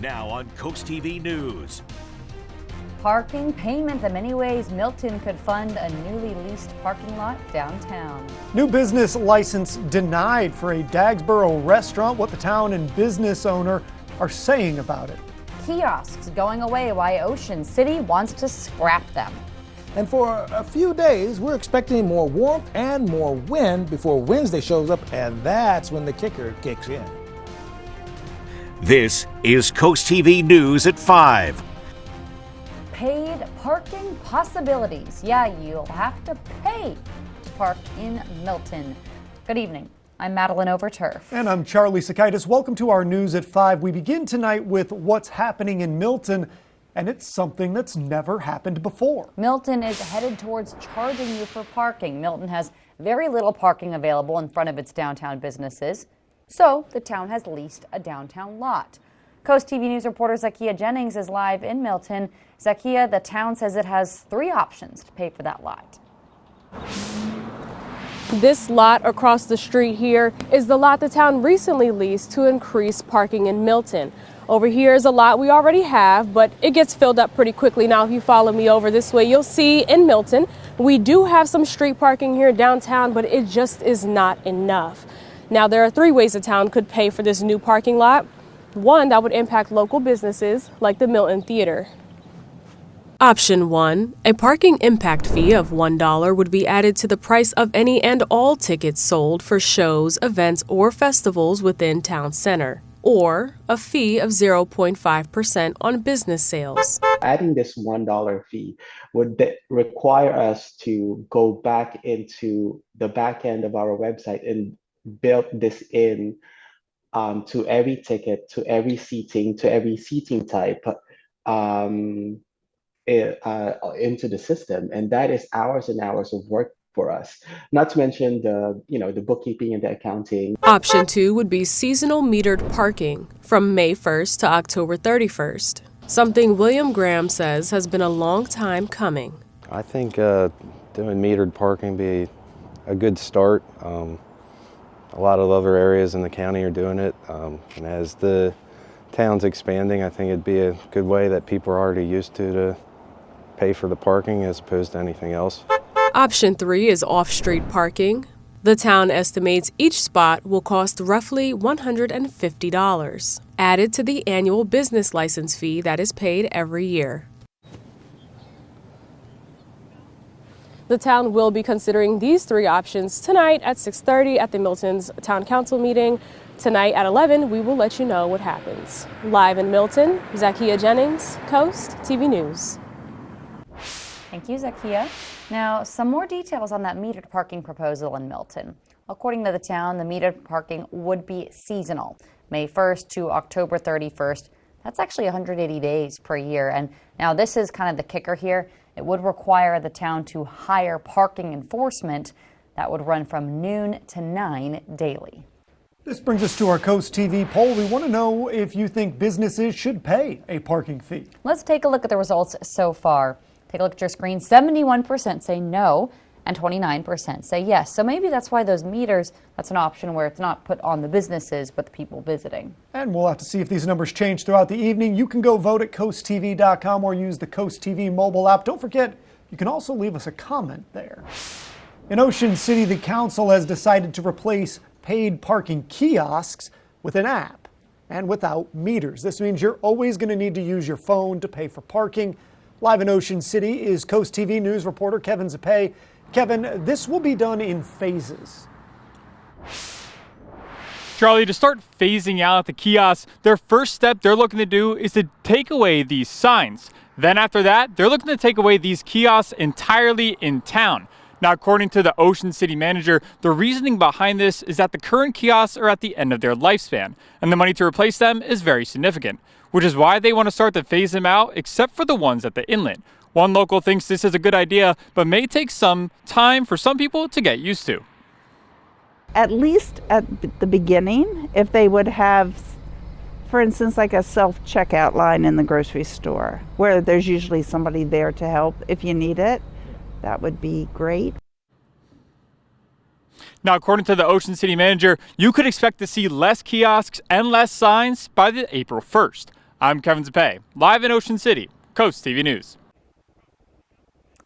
Now on CoastTV News. Parking payment, the many ways Milton could fund a newly leased parking lot downtown. New business license denied for a Dagsboro restaurant. What the town and business owner are saying about it. Kiosks going away, why Ocean City wants to scrap them. And for a few days, we're expecting more warmth and more wind before Wednesday shows up, and that's when the kicker kicks in. This is CoastTV News at 5. Paid parking possibilities. Yeah, you'll have to pay to park in Milton. Good evening. I'm Madeline Overturf. And I'm Charlie Sakaitis. Welcome to our News at 5. We begin tonight with what's happening in Milton, and it's something that's never happened before. Milton is headed towards charging you for parking. Milton has very little parking available in front of its downtown businesses, so the town has leased a downtown lot. CoastTV News reporter Zakia Jennings is live in Milton. Zakia, the town says it has 3 options to pay for that lot. This lot across the street here is the lot the town recently leased to increase parking in Milton. Over here is a lot we already have, but it gets filled up pretty quickly. Now, if you follow me over this way, you'll see in Milton, we do have some street parking here downtown, but it just is not enough. Now, there are 3 ways the town could pay for this new parking lot. One that would impact local businesses like the Milton Theater. Option 1, a parking impact fee of $1 would be added to the price of any and all tickets sold for shows, events, or festivals within town center, or a fee of 0.5% on business sales. Adding this $1 fee would require us to go back into the back end of our website and build this in to every ticket, to every seating type into the system, and that is hours and hours of work for us. Not to mention the bookkeeping and the accounting. Option 2 would be seasonal metered parking from May 1st to October 31st. Something William Graham says has been a long time coming. I think doing metered parking be a good start. A lot of other areas in the county are doing it, and as the town's expanding, I think it'd be a good way that people are already used to pay for the parking as opposed to anything else. Option 3 is off-street parking. The town estimates each spot will cost roughly $150, added to the annual business license fee that is paid every year. The town will be considering these 3 options tonight at 6:30 at the Milton's Town Council meeting. Tonight at 11, we will let you know what happens. Live in Milton, Zakia Jennings, Coast TV News. Thank you, Zakia. Now, some more details on that metered parking proposal in Milton. According to the town, the metered parking would be seasonal, May 1st to October 31st. That's actually 180 days per year. And now this is kind of the kicker here. It would require the town to hire parking enforcement that would run from noon to 9 daily. This brings us to our Coast TV poll. We want to know if you think businesses should pay a parking fee. Let's take a look at the results so far. Take a look at your screen. 71% say no and 29% say yes. So maybe that's why those meters, that's an option where it's not put on the businesses but the people visiting. And we'll have to see if these numbers change throughout the evening. You can go vote at coasttv.com or use the Coast TV mobile app. Don't forget, you can also leave us a comment there. In Ocean City, the council has decided to replace paid parking kiosks with an app and without meters. This means you're always going to need to use your phone to pay for parking. Live in Ocean City is Coast TV News reporter Kevin Zappé. Kevin, this will be done in phases. Charlie, to start phasing out the kiosks, their first step they're looking to do is to take away these signs. Then after that, they're looking to take away these kiosks entirely in town. Now, according to the Ocean City manager, the reasoning behind this is that the current kiosks are at the end of their lifespan, and the money to replace them is very significant, which is why they want to start to phase them out, except for the ones at the inlet. One local thinks this is a good idea, but may take some time for some people to get used to. At least at the beginning, if they would have, for instance, like a self-checkout line in the grocery store, where there's usually somebody there to help if you need it, that would be great. Now, according to the Ocean City manager, you could expect to see less kiosks and less signs by the April 1st. I'm Kevin Zapay, live in Ocean City, Coast TV News.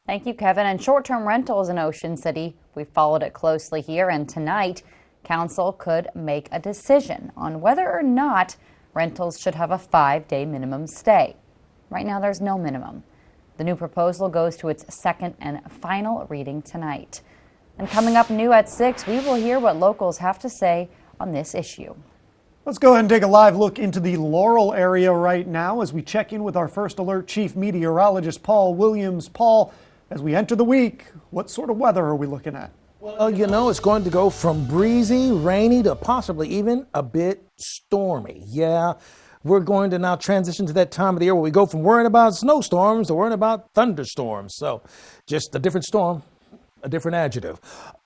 Thank you, Kevin. And short-term rentals in Ocean City, we followed it closely here, and tonight, Council could make a decision on whether or not rentals should have a 5-day minimum stay. Right now, there's no minimum. The new proposal goes to its second and final reading tonight. And coming up new at 6, we will hear what locals have to say on this issue. Let's go ahead and take a live look into the Laurel area right now as we check in with our First Alert Chief Meteorologist, Paul Williams. Paul, as we enter the week, what sort of weather are we looking at? Well, you know, it's going to go from breezy, rainy to possibly even a bit stormy. Yeah, we're going to now transition to that time of the year where we go from worrying about snowstorms to worrying about thunderstorms. So just a different storm, a different adjective.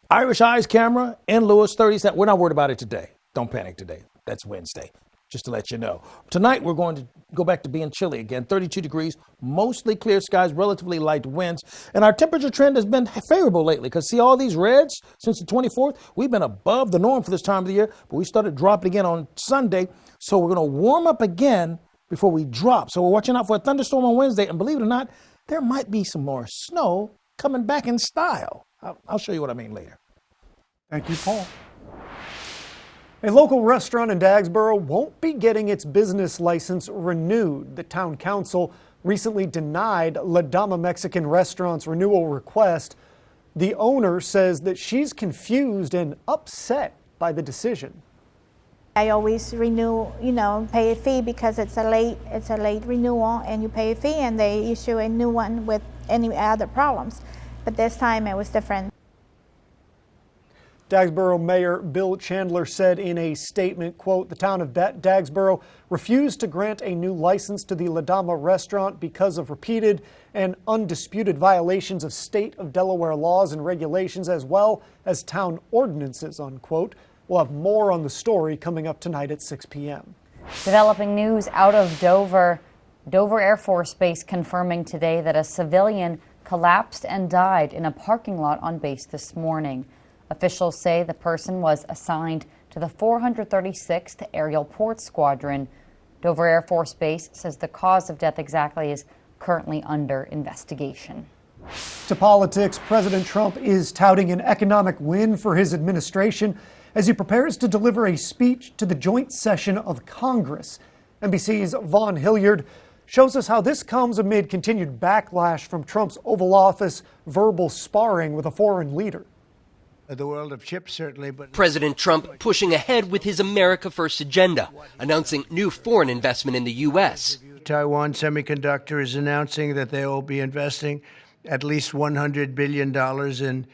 Irish Eyes camera in Lewis 30. We're not worried about it today. Don't panic today. That's Wednesday, just to let you know. Tonight, we're going to go back to being chilly again, 32 degrees, mostly clear skies, relatively light winds. And our temperature trend has been favorable lately because see all these reds since the 24th? We've been above the norm for this time of the year, but we started dropping again on Sunday. So we're going to warm up again before we drop. So we're watching out for a thunderstorm on Wednesday. And believe it or not, there might be some more snow coming back in style. I'll show you what I mean later. Thank you, Paul. A local restaurant in Dagsboro won't be getting its business license renewed. The town council recently denied La Dama Mexican Restaurant's renewal request. The owner says that she's confused and upset by the decision. I always renew, pay a fee because it's a late renewal and you pay a fee and they issue a new one with any other problems. But this time it was different. Dagsboro Mayor Bill Chandler said in a statement, quote, the town of Dagsboro refused to grant a new license to the La Dama restaurant because of repeated and undisputed violations of state of Delaware laws and regulations as well as town ordinances, unquote. We'll have more on the story coming up tonight at 6 p.m. Developing news out of Dover. Dover Air Force Base confirming today that a civilian collapsed and died in a parking lot on base this morning. Officials say the person was assigned to the 436th Aerial Port Squadron. Dover Air Force Base says the cause of death exactly is currently under investigation. To politics, President Trump is touting an economic win for his administration as he prepares to deliver a speech to the joint session of Congress. NBC's Vaughn Hilliard shows us how this comes amid continued backlash from Trump's Oval Office verbal sparring with a foreign leader. The world of chips, certainly, but President Trump pushing ahead with his America First agenda, announcing new foreign investment in the U.S. Taiwan Semiconductor is announcing that they will be investing at least $100 billion in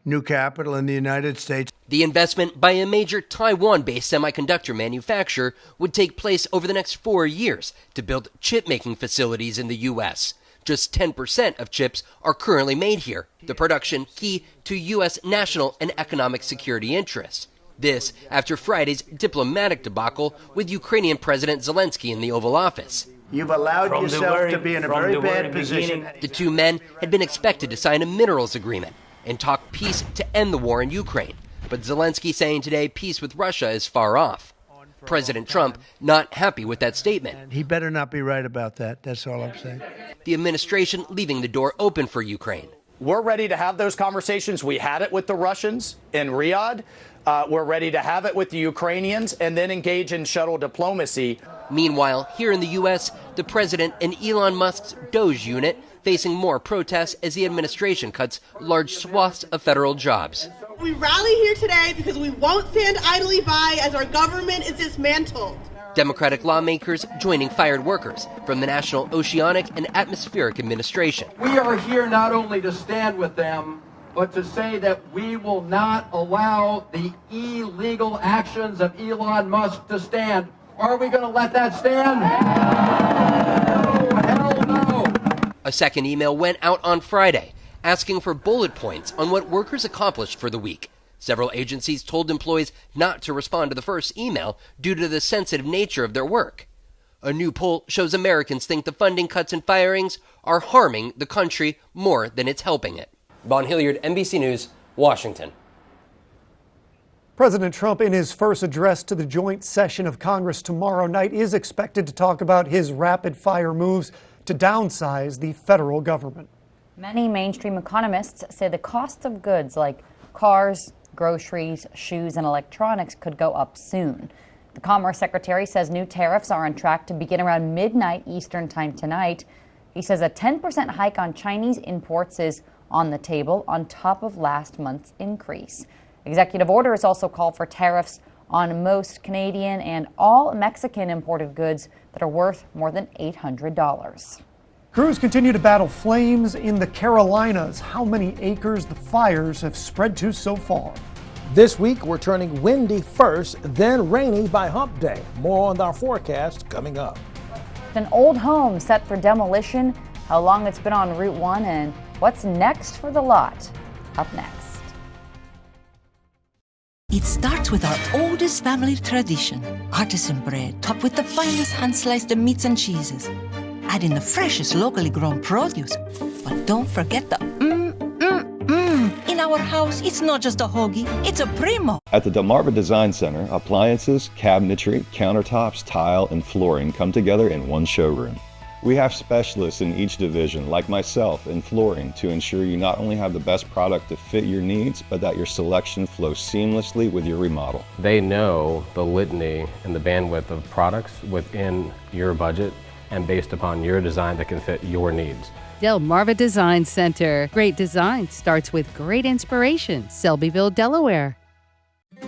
new capital in the United States. The investment by a major Taiwan-based semiconductor manufacturer would take place over the next 4 years to build chip-making facilities in the U.S. Just 10% of chips are currently made here, the production key to U.S. national and economic security interests. This after Friday's diplomatic debacle with Ukrainian President Zelensky in the Oval Office. You've allowed yourself to be in a very bad position. The two men had been expected to sign a minerals agreement and talk peace to end the war in Ukraine. But Zelensky saying today peace with Russia is far off. President Trump not happy with that statement. He better not be right about that. That's all I'm saying. The administration leaving the door open for Ukraine. We're ready to have those conversations. We had it with the Russians in Riyadh. We're ready to have it with the Ukrainians and then engage in shuttle diplomacy. Meanwhile, here in the U.S., the president and Elon Musk's Doge unit facing more protests as the administration cuts large swaths of federal jobs. We rally here today because we won't stand idly by as our government is dismantled. Democratic lawmakers joining fired workers from the National Oceanic and Atmospheric Administration. We are here not only to stand with them, but to say that we will not allow the illegal actions of Elon Musk to stand. Are we going to let that stand? No, hell no. A second email went out on Friday, asking for bullet points on what workers accomplished for the week. Several agencies told employees not to respond to the first email due to the sensitive nature of their work. A new poll shows Americans think the funding cuts and firings are harming the country more than it's helping it. Vaughn Hilliard, NBC News, Washington. President Trump, in his first address to the joint session of Congress tomorrow night, is expected to talk about his rapid-fire moves to downsize the federal government. Many mainstream economists say the cost of goods like cars, groceries, shoes, and electronics could go up soon. The Commerce Secretary says new tariffs are on track to begin around midnight Eastern Time tonight. He says a 10% hike on Chinese imports is on the table on top of last month's increase. Executive orders also call for tariffs on most Canadian and all Mexican imported goods that are worth more than $800. Crews continue to battle flames in the Carolinas. How many acres the fires have spread to so far? This week, we're turning windy first, then rainy by hump day. More on our forecast coming up. An old home set for demolition, how long it's been on Route 1, and what's next for the lot. Up next. It starts with our oldest family tradition, artisan bread, topped with the finest hand-sliced meats and cheeses. Add in the freshest locally grown produce, but don't forget the In our house, it's not just a hoagie, it's a primo. At the Delmarva Design Center, appliances, cabinetry, countertops, tile, and flooring come together in one showroom. We have specialists in each division, like myself, in flooring to ensure you not only have the best product to fit your needs, but that your selection flows seamlessly with your remodel. They know the litany and the bandwidth of products within your budget and based upon your design that can fit your needs. Delmarva Design Center. Great design starts with great inspiration. Selbyville, Delaware.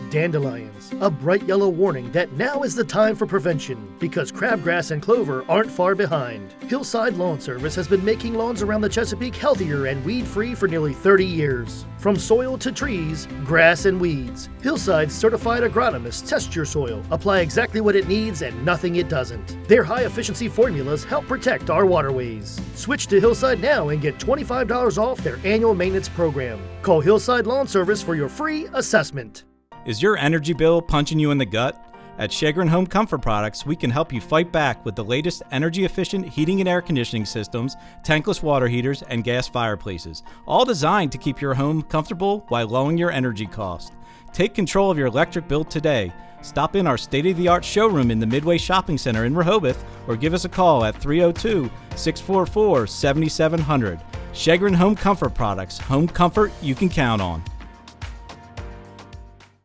Dandelions, a bright yellow warning that now is the time for prevention because crabgrass and clover aren't far behind. Hillside Lawn Service has been making lawns around the Chesapeake healthier and weed-free for nearly 30 years. From soil to trees, grass and weeds, Hillside's certified agronomists test your soil, apply exactly what it needs and nothing it doesn't. Their high-efficiency formulas help protect our waterways. Switch to Hillside now and get $25 off their annual maintenance program. Call Hillside Lawn Service for your free assessment. Is your energy bill punching you in the gut? At Chagrin Home Comfort Products, we can help you fight back with the latest energy-efficient heating and air conditioning systems, tankless water heaters, and gas fireplaces, all designed to keep your home comfortable while lowering your energy cost. Take control of your electric bill today. Stop in our state-of-the-art showroom in the Midway Shopping Center in Rehoboth or give us a call at 302-644-7700. Chagrin Home Comfort Products, home comfort you can count on.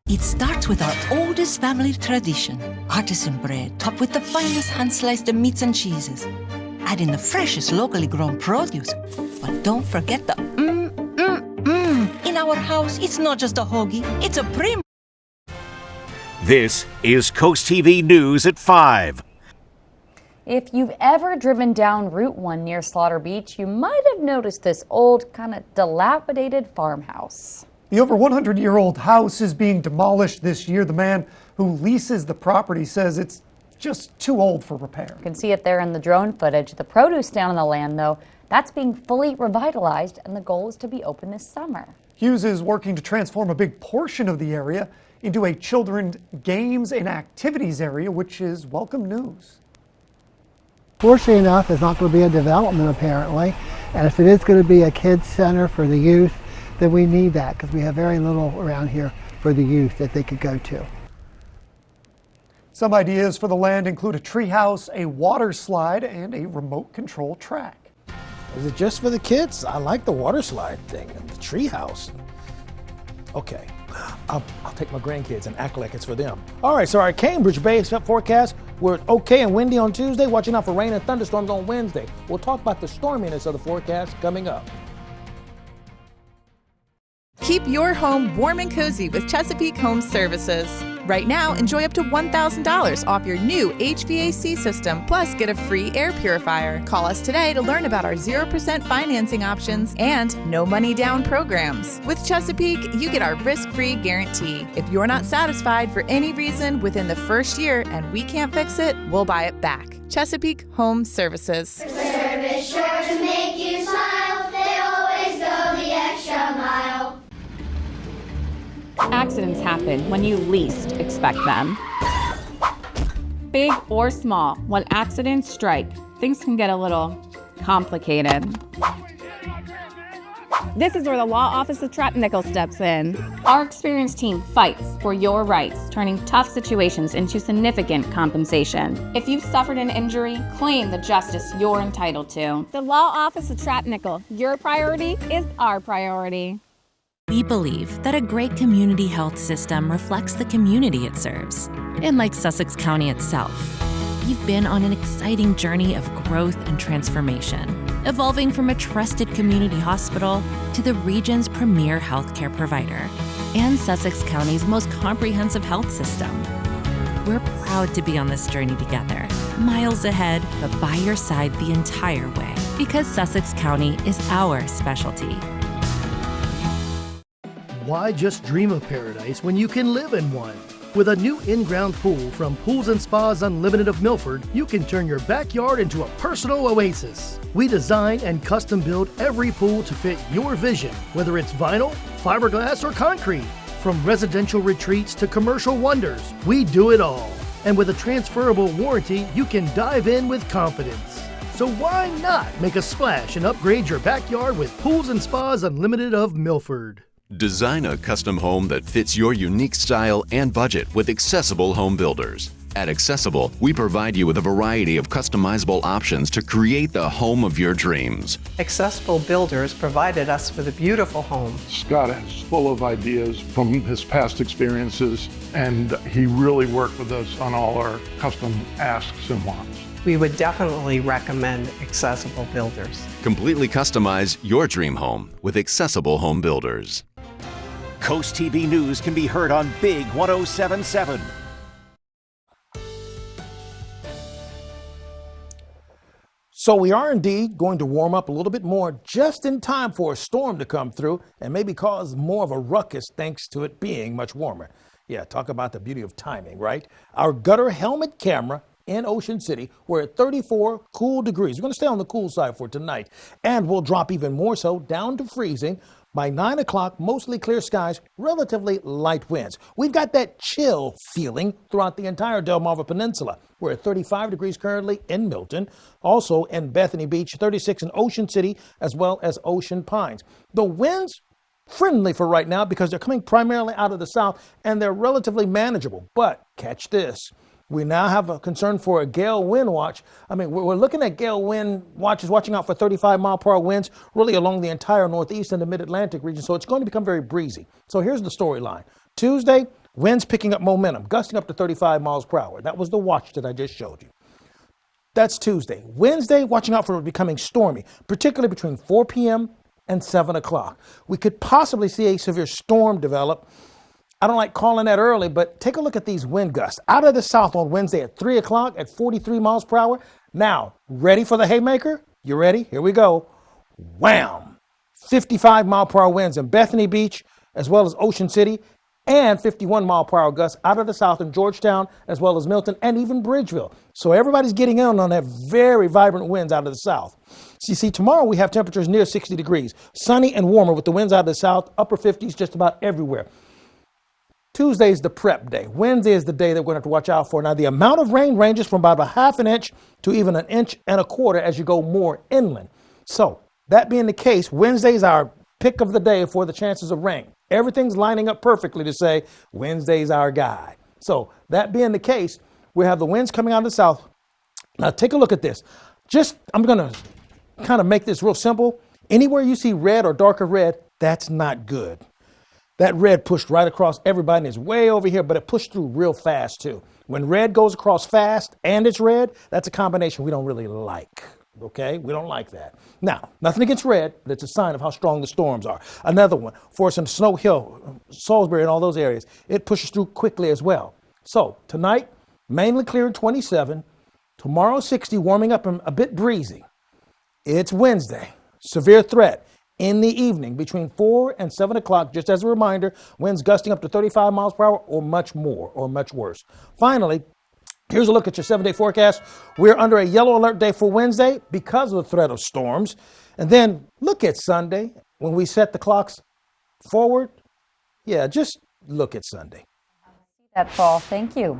It starts with our oldest family tradition, artisan bread, topped with the finest hand-sliced meats and cheeses. Add in the freshest locally grown produce, but don't forget the In our house, it's not just a hoagie, it's a primo. This is Coast TV News at 5. If you've ever driven down Route 1 near Slaughter Beach, you might have noticed this old, kind of dilapidated farmhouse. The over 100-year-old house is being demolished this year. The man who leases the property says it's just too old for repair. You can see it there in the drone footage. The produce stand on the land, though, that's being fully revitalized, and the goal is to be open this summer. Hughes is working to transform a big portion of the area into a children's games and activities area, which is welcome news. Fortunately enough, it's not going to be a development apparently, and if it is going to be a kids center for the youth, then we need that because we have very little around here for the youth that they could go to. Some ideas for the land include a treehouse, a water slide, and a remote control track. Is it just for the kids? I like the water slide thing and the treehouse. Okay, I'll take my grandkids and act like it's for them. All right, so our Cambridge Bay forecast, we're okay and windy on Tuesday, watching out for rain and thunderstorms on Wednesday. We'll talk about the storminess of the forecast coming up. Keep your home warm and cozy with Chesapeake Home Services. Right now, enjoy up to $1,000 off your new HVAC system, plus get a free air purifier. Call us today to learn about our 0% financing options and no money down programs. With Chesapeake, you get our risk-free guarantee. If you're not satisfied for any reason within the first year and we can't fix it, we'll buy it back. Chesapeake Home Services. Service sure to make you smile. They always go the extra mile. Accidents happen when you least expect them. Big or small, when accidents strike, things can get a little complicated. This is where the law office of Trap Nickel steps in. Our experienced team fights for your rights, turning tough situations into significant compensation. If you've suffered an injury, claim the justice you're entitled to. The law office of Trap Nickel. Your priority is our priority. We believe that a great community health system reflects the community it serves. And like Sussex County itself, we've been on an exciting journey of growth and transformation, evolving from a trusted community hospital to the region's premier healthcare provider and Sussex County's most comprehensive health system. We're proud to be on this journey together, miles ahead, but by your side the entire way, because Sussex County is our specialty. Why just dream of paradise when you can live in one? With a new in-ground pool from Pools and Spas Unlimited of Milford, you can turn your backyard into a personal oasis. We design and custom build every pool to fit your vision, whether it's vinyl, fiberglass, or concrete. From residential retreats to commercial wonders, we do it all. And with a transferable warranty, you can dive in with confidence. So why not make a splash and upgrade your backyard with Pools and Spas Unlimited of Milford? Design a custom home that fits your unique style and budget with Accessible Home Builders. At Accessible, we provide you with a variety of customizable options to create the home of your dreams. Accessible Builders provided us with a beautiful home. Scott is full of ideas from his past experiences, and he really worked with us on all our custom asks and wants. We would definitely recommend Accessible Builders. Completely customize your dream home with Accessible Home Builders. Coast TV News can be heard on Big 1077. So we are indeed going to warm up a little bit more just in time for a storm to come through and maybe cause more of a ruckus thanks to it being much warmer. Yeah, talk about the beauty of timing, right? Our gutter helmet camera in Ocean City, we're at 34 cool degrees. We're going to stay on the cool side for tonight, and we'll drop even more so down to freezing. By 9 o'clock, mostly clear skies, relatively light winds. We've got that chill feeling throughout the entire Delmarva Peninsula. We're at 35 degrees currently in Milton, also in Bethany Beach, 36 in Ocean City, as well as Ocean Pines. The winds, friendly for right now because they're coming primarily out of the south, and they're relatively manageable. But catch this. We now have a concern for a gale wind watch. I mean, we're looking at gale wind watches, watching out for 35-mile-per-hour winds really along the entire northeast and the mid-Atlantic region. So it's going to become very breezy. So here's the storyline. Tuesday, winds picking up momentum, gusting up to 35 miles per hour. That was the watch that I just showed you. That's Tuesday. Wednesday, watching out for it becoming stormy, particularly between 4 p.m. and 7 o'clock. We could possibly see a severe storm develop. I don't like calling that early, but take a look at these wind gusts. Out of the south on Wednesday at 3 o'clock at 43 miles per hour. Now, ready for the haymaker? You ready? Here we go. Wham! 55-mile-per-hour winds in Bethany Beach, as well as Ocean City, and 51-mile-per-hour gusts out of the south in Georgetown, as well as Milton, and even Bridgeville. So everybody's getting in on that very vibrant winds out of the south. So you see, tomorrow we have temperatures near 60 degrees. Sunny and warmer with the winds out of the south, upper 50s just about everywhere. Tuesday is the prep day. Wednesday is the day that we're going to have to watch out for. Now, the amount of rain ranges from about a half an inch to even an inch and a quarter as you go more inland. So, that being the case, Wednesday is our pick of the day for the chances of rain. Everything's lining up perfectly to say Wednesday's our guy. So, that being the case, we have the winds coming out of the south. Now, take a look at this. I'm going to kind of make this real simple. Anywhere you see red or darker red, that's not good. That red pushed right across everybody and is way over here, but it pushed through real fast too. When red goes across fast and it's red, that's a combination we don't really like. Okay? We don't like that. Now, nothing against red, but it's a sign of how strong the storms are. Another one, for us in Snow Hill, Salisbury, and all those areas, it pushes through quickly as well. So, tonight, mainly clear in 27. Tomorrow, 60, warming up and a bit breezy. It's Wednesday. Severe threat. In the evening, between 4 and 7 o'clock, just as a reminder, winds gusting up to 35 miles per hour or much more or much worse. Finally, here's a look at your 7-day forecast. We're under a yellow alert day for Wednesday because of the threat of storms. And then look at Sunday when we set the clocks forward. Yeah, just look at Sunday. That, Paul. Thank you.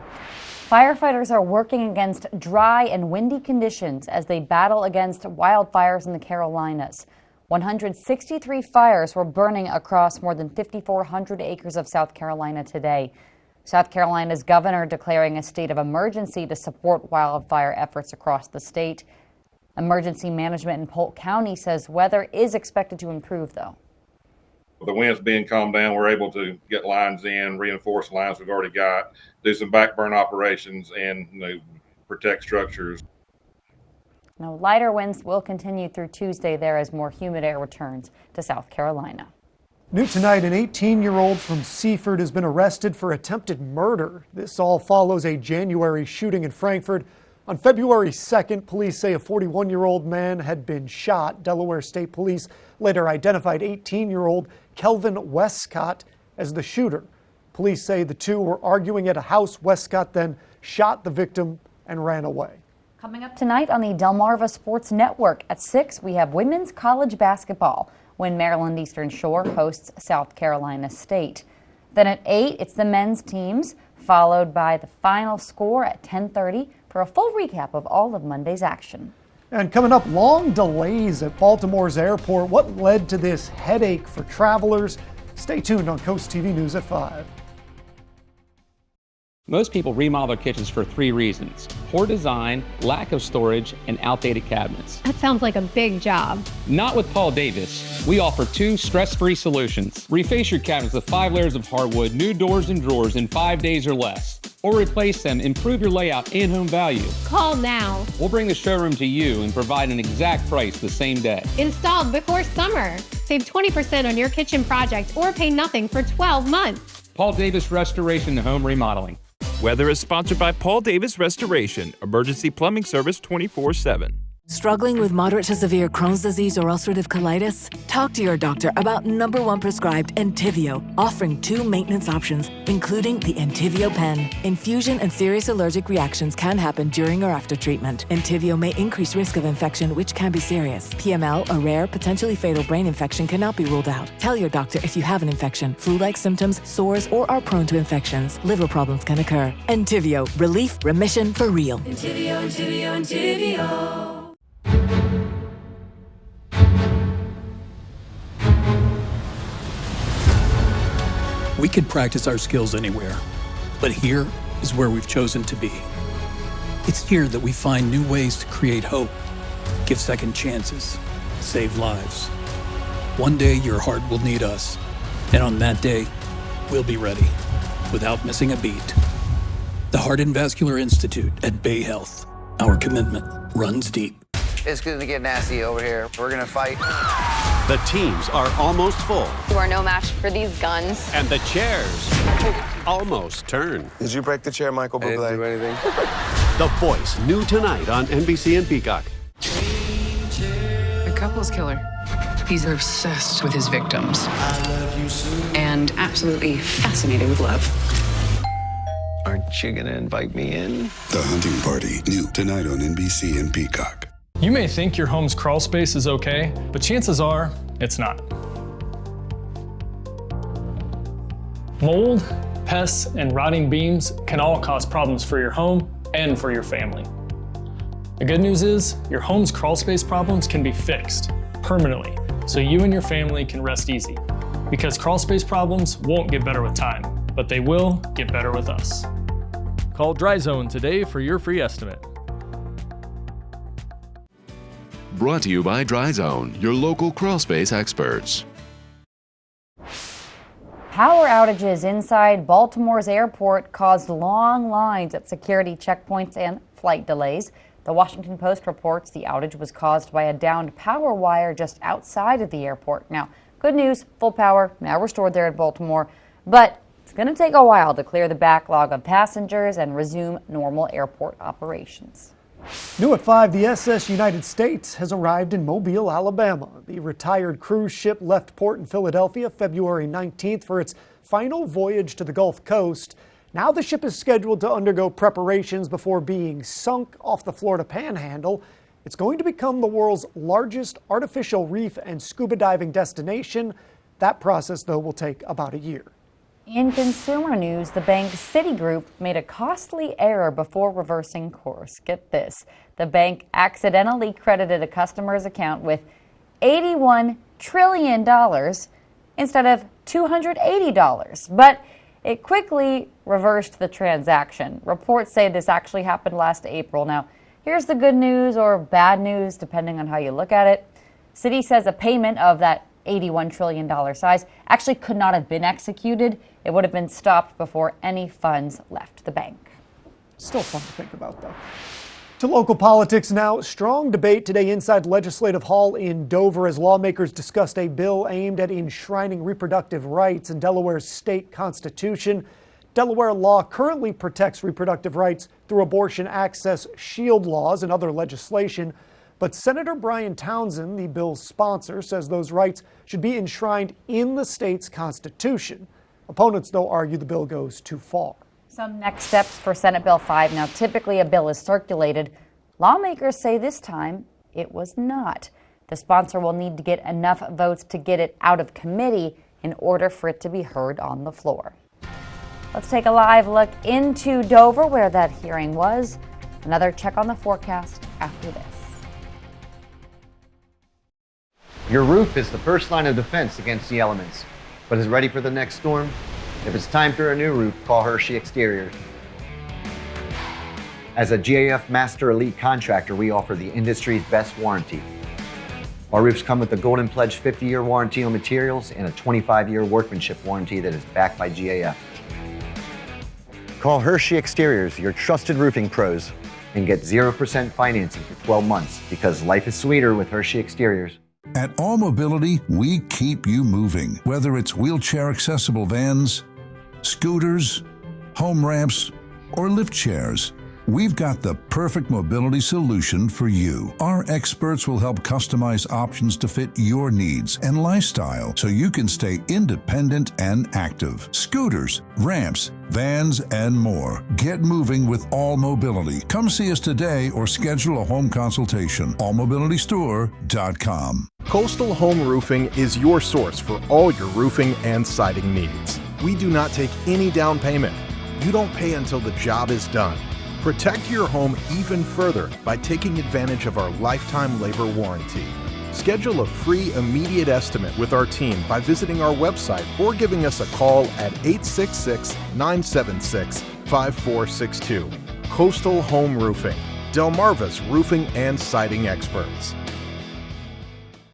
Firefighters are working against dry and windy conditions as they battle against wildfires in the Carolinas. 163 fires were burning across more than 5,400 acres of South Carolina today. South Carolina's governor declaring a state of emergency to support wildfire efforts across the state. Emergency management in Polk County says weather is expected to improve, though. With the winds being calmed down, we're able to get lines in, reinforce lines we've already got, do some backburn operations, and protect structures. Now, lighter winds will continue through Tuesday there as more humid air returns to South Carolina. New tonight, an 18-year-old from Seaford has been arrested for attempted murder. This all follows a January shooting in Frankfort. On February 2nd, police say a 41-year-old man had been shot. Delaware State Police later identified 18-year-old Kelvin Westcott as the shooter. Police say the two were arguing at a house. Westcott then shot the victim and ran away. Coming up tonight on the Delmarva Sports Network at 6, we have women's college basketball when Maryland Eastern Shore hosts South Carolina State. Then at 8, it's the men's teams, followed by the final score at 10:30 for a full recap of all of Monday's action. And coming up, long delays at Baltimore's airport. What led to this headache for travelers? Stay tuned on Coast TV News at 5. Most people remodel their kitchens for 3 reasons: poor design, lack of storage, and outdated cabinets. That sounds like a big job. Not with Paul Davis. We offer 2 stress-free solutions. Reface your cabinets with 5 layers of hardwood, new doors and drawers in 5 days or less. Or replace them, improve your layout and home value. Call now. We'll bring the showroom to you and provide an exact price the same day. Installed before summer. Save 20% on your kitchen project or pay nothing for 12 months. Paul Davis Restoration and Home Remodeling. Weather is sponsored by Paul Davis Restoration, emergency plumbing service 24/7. Struggling with moderate to severe Crohn's disease or ulcerative colitis? Talk to your doctor about #1 prescribed Entyvio, offering 2 maintenance options, including the Entyvio pen. Infusion and serious allergic reactions can happen during or after treatment. Entyvio may increase risk of infection, which can be serious. PML, a rare, potentially fatal brain infection, cannot be ruled out. Tell your doctor if you have an infection, flu-like symptoms, sores, or are prone to infections. Liver problems can occur. Entyvio, relief, remission for real. Entyvio, Entyvio, Entyvio. We could practice our skills anywhere, but here is where we've chosen to be. It's here that we find new ways to create hope, give second chances, save lives. One day your heart will need us, and on that day, we'll be ready, without missing a beat. The Heart and Vascular Institute at Bay Health. Our commitment runs deep. It's going to get nasty over here. We're going to fight. The teams are almost full, You are no match for these guns. and the chairs almost turn. Did you break the chair, Michael Bublé? I didn't do anything. The Voice, new tonight on NBC and Peacock. A couples killer. He's obsessed with his victims and absolutely fascinated with love. Aren't you going to invite me in? The Hunting Party, new tonight on NBC and Peacock. You may think your home's crawl space is okay, but chances are it's not. Mold, pests, and rotting beams can all cause problems for your home and for your family. The good news is your home's crawl space problems can be fixed permanently, so you and your family can rest easy. Because crawl space problems won't get better with time, but they will get better with us. Call Dry Zone today for your free estimate. Brought to you by Dry Zone, your local crawlspace experts. Power outages inside Baltimore's airport caused long lines at security checkpoints and flight delays. The Washington Post reports the outage was caused by a downed power wire just outside of the airport. Now, good news, full power now restored there at Baltimore, but it's going to take a while to clear the backlog of passengers and resume normal airport operations. New at 5, the SS United States has arrived in Mobile, Alabama. The retired cruise ship left port in Philadelphia February 19th for its final voyage to the Gulf Coast. Now the ship is scheduled to undergo preparations before being sunk off the Florida Panhandle. It's going to become the world's largest artificial reef and scuba diving destination. That process, though, will take about a year. In consumer news, the bank Citigroup made a costly error before reversing course. Get this. The bank accidentally credited a customer's account with $81 trillion instead of $280. But it quickly reversed the transaction. Reports say this actually happened last April. Now, here's the good news or bad news, depending on how you look at it. Citi says a payment of that $81 trillion size actually could not have been executed. It would have been stopped before any funds left the bank. Still fun to think about, though. To local politics now. Strong debate today inside Legislative Hall in Dover as lawmakers discussed a bill aimed at enshrining reproductive rights in Delaware's state constitution. Delaware law currently protects reproductive rights through abortion access shield laws and other legislation. But Senator Brian Townsend, the bill's sponsor, says those rights should be enshrined in the state's constitution. Opponents, though, argue the bill goes too far. Some next steps for Senate Bill 5. Now, typically a bill is circulated. Lawmakers say this time it was not. The sponsor will need to get enough votes to get it out of committee in order for it to be heard on the floor. Let's take a live look into Dover, where that hearing was. Another check on the forecast after this. Your roof is the first line of defense against the elements, but is ready for the next storm? If it's time for a new roof, call Hershey Exteriors. As a GAF Master Elite contractor, we offer the industry's best warranty. Our roofs come with a Golden Pledge 50-year warranty on materials and a 25-year workmanship warranty that is backed by GAF. Call Hershey Exteriors, your trusted roofing pros, and get 0% financing for 12 months because life is sweeter with Hershey Exteriors. At All Mobility, we keep you moving. Whether it's wheelchair-accessible vans, scooters, home ramps, or lift chairs, we've got the perfect mobility solution for you. Our experts will help customize options to fit your needs and lifestyle so you can stay independent and active. Scooters, ramps, vans, and more. Get moving with All Mobility. Come see us today or schedule a home consultation. allmobilitystore.com. Coastal Home Roofing is your source for all your roofing and siding needs. We do not take any down payment. You don't pay until the job is done. Protect your home even further by taking advantage of our lifetime labor warranty. Schedule a free immediate estimate with our team by visiting our website or giving us a call at 866-976-5462. Coastal Home Roofing, Delmarva's roofing and siding experts.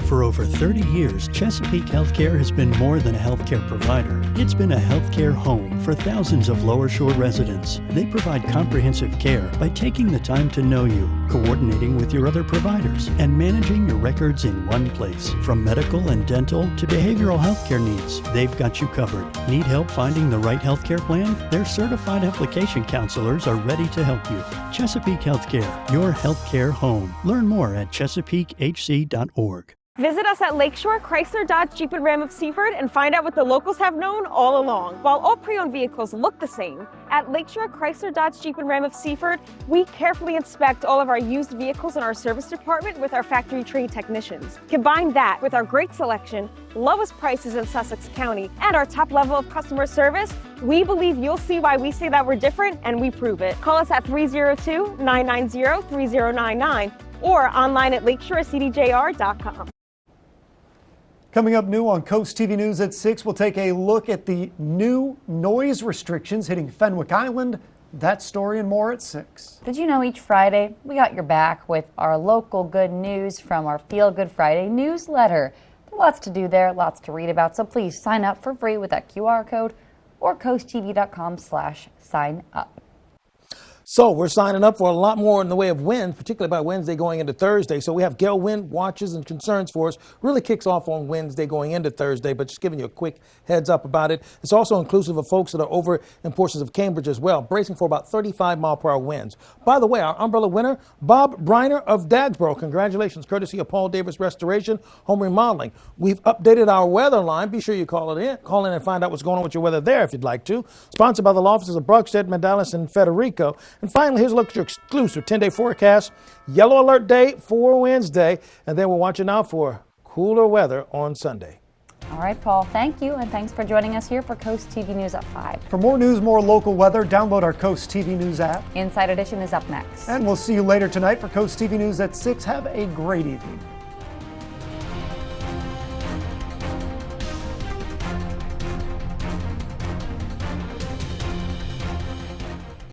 For over 30 years, Chesapeake Healthcare has been more than a healthcare provider. It's been a healthcare home for thousands of Lower Shore residents. They provide comprehensive care by taking the time to know you, coordinating with your other providers, and managing your records in one place. From medical and dental to behavioral healthcare needs, they've got you covered. Need help finding the right healthcare plan? Their certified application counselors are ready to help you. Chesapeake Healthcare, your healthcare home. Learn more at chesapeakehc.org. Visit us at Lakeshore Chrysler Dodge Jeep and Ram of Seaford and find out what the locals have known all along. While all pre-owned vehicles look the same, at Lakeshore Chrysler Dodge Jeep and Ram of Seaford, we carefully inspect all of our used vehicles in our service department with our factory-trained technicians. Combine that with our great selection, lowest prices in Sussex County, and our top level of customer service, we believe you'll see why we say that we're different, and we prove it. Call us at 302-990-3099 or online at lakeshorecdjr.com. Coming up new on Coast TV News at 6, we'll take a look at the new noise restrictions hitting Fenwick Island. That story and more at 6. Did you know each Friday we got your back with our local good news from our Feel Good Friday newsletter? Lots to do there, lots to read about, so please sign up for free with that QR code or coasttv.com/sign up. So we're signing up for a lot more in the way of winds, particularly by Wednesday going into Thursday. So we have gale wind watches and concerns for us. Really kicks off on Wednesday going into Thursday, but just giving you a quick heads up about it. It's also inclusive of folks that are over in portions of Cambridge as well, bracing for about 35-mile-per-hour winds. By the way, our umbrella winner, Bob Briner of Dagsboro. Congratulations, courtesy of Paul Davis Restoration Home Remodeling. We've updated our weather line. Be sure you call in and find out what's going on with your weather there if you'd like to. Sponsored by the law offices of Brugstead, Mandalis, and Federico. And finally, here's a look at your exclusive 10-day forecast. Yellow alert day for Wednesday, and then we're watching out for cooler weather on Sunday. All right, Paul, thank you, and thanks for joining us here for Coast TV News at 5. For more news, more local weather, download our Coast TV News app. Inside Edition is up next. And we'll see you later tonight for Coast TV News at 6. Have a great evening.